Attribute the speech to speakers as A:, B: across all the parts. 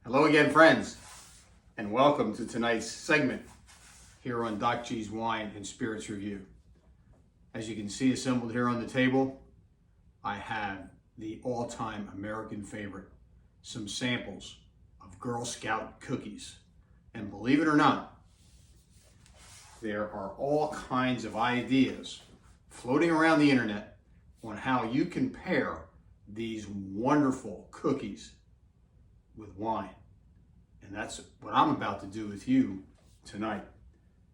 A: Hello again, friends, and welcome to tonight's segment here on Doc G's Wine and Spirits Review. As you can see assembled here on the table, I have the all-time American favorite, some samples of Girl Scout cookies. And believe it or not, there are all kinds of ideas floating around the internet on how you can pair these wonderful cookies with wine. And that's what I'm about to do with you tonight.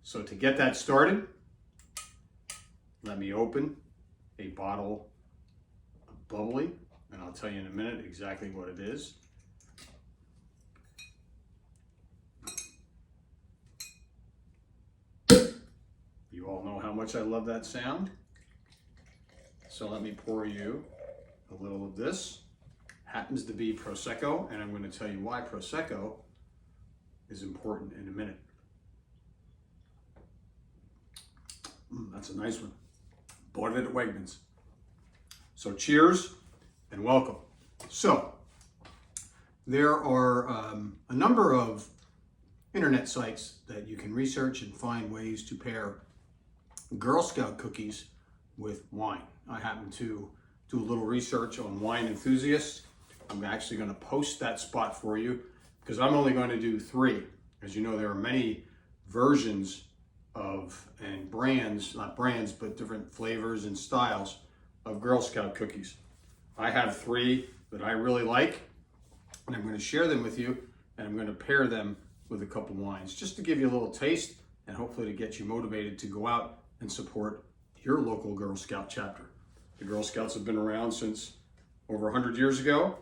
A: So to get that started, let me open a bottle of bubbly, and I'll tell you in a minute exactly what it is. You all know how much I love that sound. So let me pour you a little of this. Happens to be Prosecco, and I'm going to tell you why Prosecco is important in a minute. That's a nice one. Bought it at Wegmans. So cheers and welcome. So there are a number of internet sites that you can research and find ways to pair Girl Scout cookies with wine. I happen to do a little research on Wine Enthusiast. I'm actually going to post that spot for you because I'm only going to do 3. As you know, there are many versions of and brands, not brands, but different flavors and styles of Girl Scout cookies. I have 3 that I really like, and I'm going to share them with you, and I'm going to pair them with a couple wines just to give you a little taste and hopefully to get you motivated to go out and support your local Girl Scout chapter. The Girl Scouts have been around since over 100 years ago.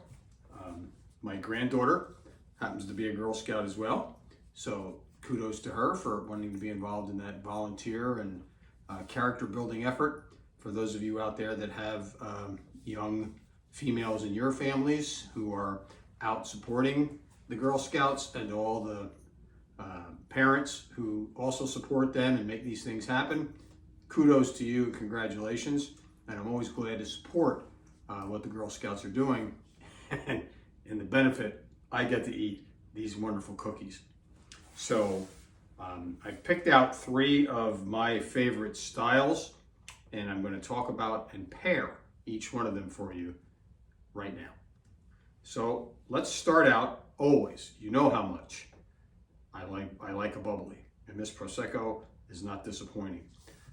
A: My granddaughter happens to be a Girl Scout as well, so kudos to her for wanting to be involved in that volunteer and character building effort. For those of you out there that have young females in your families who are out supporting the Girl Scouts, and all the parents who also support them and make these things happen, kudos to you and congratulations. And I'm always glad to support what the Girl Scouts are doing. And the benefit, I get to eat these wonderful cookies. So I picked out 3 of my favorite styles, and I'm going to talk about and pair each one of them for you right now. So let's start out. Always, you know how much I like a bubbly, and this Prosecco is not disappointing.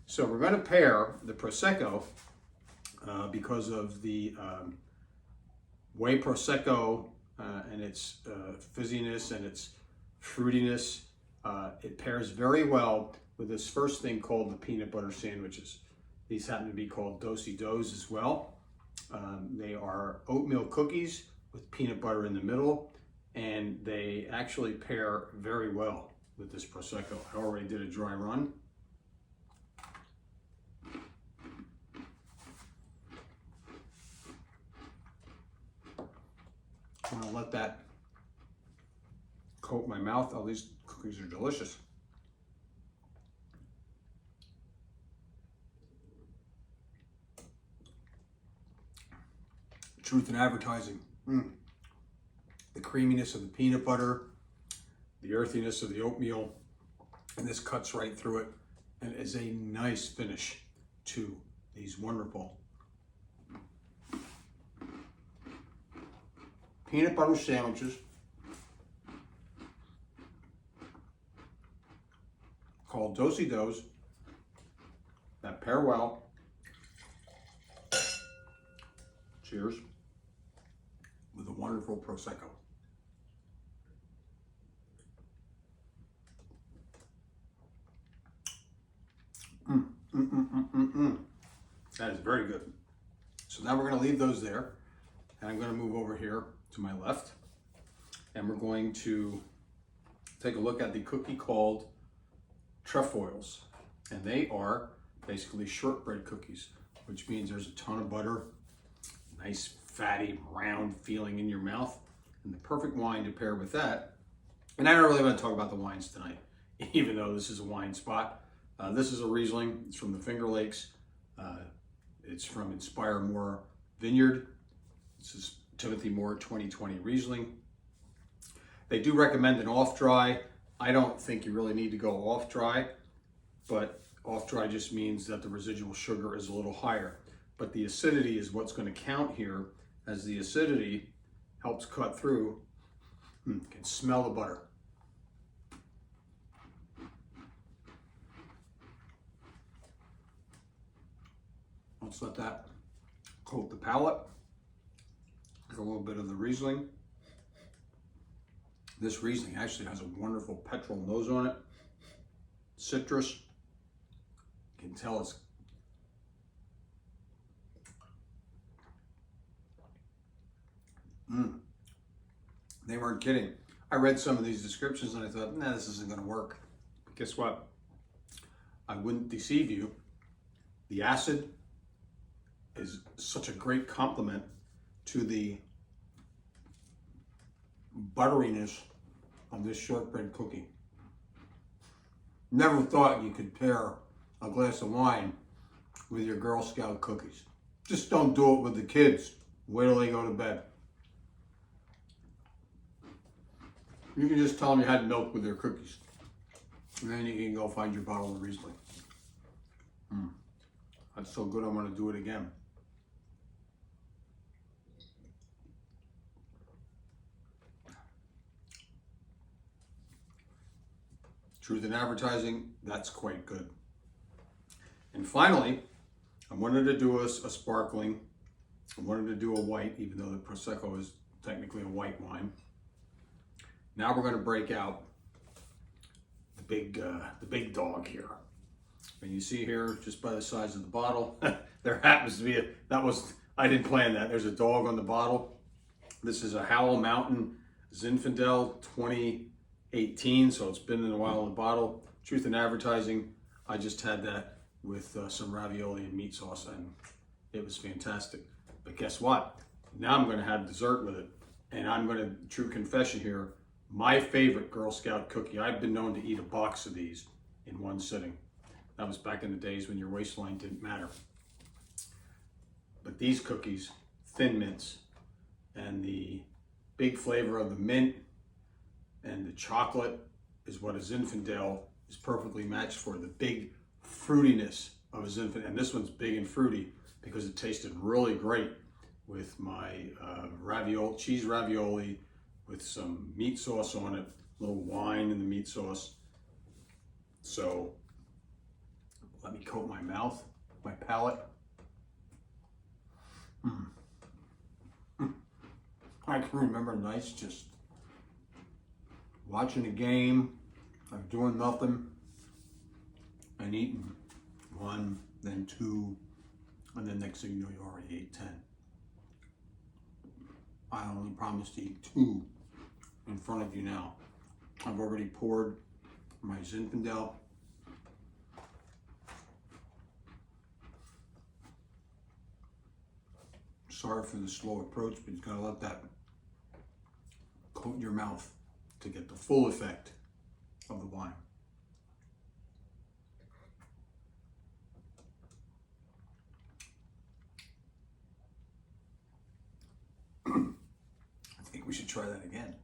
A: So we're going to pair the Prosecco because of the way Prosecco and its fizziness and its fruitiness, it pairs very well with this first thing called the peanut butter sandwiches. These happen to be called Do-si-dos as well. They are oatmeal cookies with peanut butter in the middle, and they actually pair very well with this Prosecco. I already did a dry run. I'm gonna let that coat my mouth. Oh, these cookies are delicious. Truth in advertising. The creaminess of the peanut butter, the earthiness of the oatmeal, and this cuts right through it and is a nice finish to these wonderful peanut butter sandwiches called Do-si-dos that pair well. Cheers. With a wonderful Prosecco. That is very good. So now we're going to leave those there, and I'm going to move over here to my left, and we're going to take a look at the cookie called Trefoils, and they are basically shortbread cookies, which means there's a ton of butter, nice fatty round feeling in your mouth, and the perfect wine to pair with that. And I don't really want to talk about the wines tonight, even though this is a wine spot. This is a Riesling. It's from the Finger Lakes. It's from Inspire More Vineyard. This is Timothy Moore 2020 Riesling. They do recommend an off dry. I don't think you really need to go off dry, but off dry just means that the residual sugar is a little higher. But the acidity is what's going to count here, as the acidity helps cut through. You can smell the butter. Let's let that coat the palate. A little bit of the Riesling. This Riesling actually has a wonderful petrol nose on it. Citrus. You can tell it's They weren't kidding. I read some of these descriptions and I thought, nah, this isn't going to work. But guess what? I wouldn't deceive you. The acid is such a great complement to the butteriness of this shortbread cookie. Never thought you could pair a glass of wine with your Girl Scout cookies. Just don't do it with the kids. Wait till they go to bed. You can just tell them you had milk with their cookies. And then you can go find your bottle of Riesling. That's so good, I'm going to do it again. Truth in advertising, that's quite good. And finally, I wanted to do a sparkling. I wanted to do a white, even though the Prosecco is technically a white wine. Now we're going to break out the big dog here. And you see here, just by the size of the bottle, there happens to be I didn't plan that. There's a dog on the bottle. This is a Howell Mountain Zinfandel 2018, so it's been in a while in the bottle. Truth in advertising, I just had that with some ravioli and meat sauce, and it was fantastic. But guess what? Now I'm going to have dessert with it. And I'm going to, true confession here, my favorite Girl Scout cookie, I've been known to eat a box of these in one sitting. That was back in the days when your waistline didn't matter. But these cookies, Thin Mints, and the big flavor of the mint and the chocolate is what a Zinfandel is perfectly matched for. The big fruitiness of a Zinfandel, and this one's big and fruity because it tasted really great with my cheese ravioli with some meat sauce on it, a little wine in the meat sauce. So let me coat my mouth, my palate. I can remember nights just watching a game, like doing nothing, and eating one, then two, and then next thing you know, you already ate 10. I only promised to eat 2 in front of you now. I've already poured my Zinfandel. Sorry for the slow approach, but you gotta let that coat your mouth to get the full effect of the wine. I think we should try that again.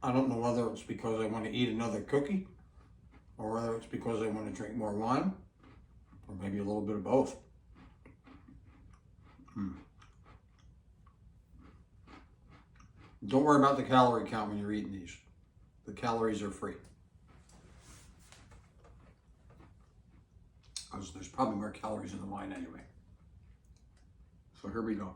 A: I don't know whether it's because I want to eat another cookie or whether it's because I want to drink more wine, or maybe a little bit of both. Don't worry about the calorie count when you're eating these. The calories are free. Because there's probably more calories in the wine anyway. So here we go.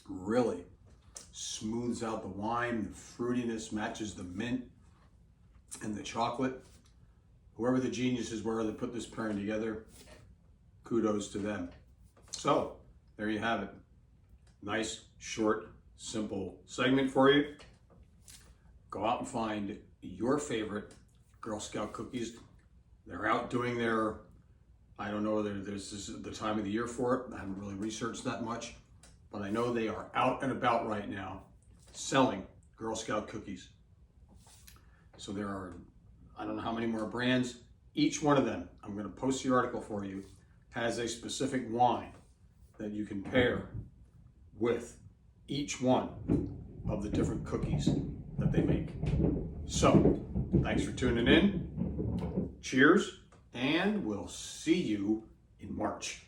A: Really smooths out the wine. The fruitiness matches the mint and the chocolate. Whoever the geniuses were that put this pairing together, kudos to them. So there you have it. Nice, short, simple segment for you. Go out and find your favorite Girl Scout cookies. They're out doing their, I don't know whether this is the time of the year for it. I haven't really researched that much, but I know they are out and about right now selling Girl Scout cookies. So there are, I don't know how many more brands. Each one of them, I'm going to post the article for you, has a specific wine that you can pair with each one of the different cookies that they make. So, thanks for tuning in. Cheers, and we'll see you in March.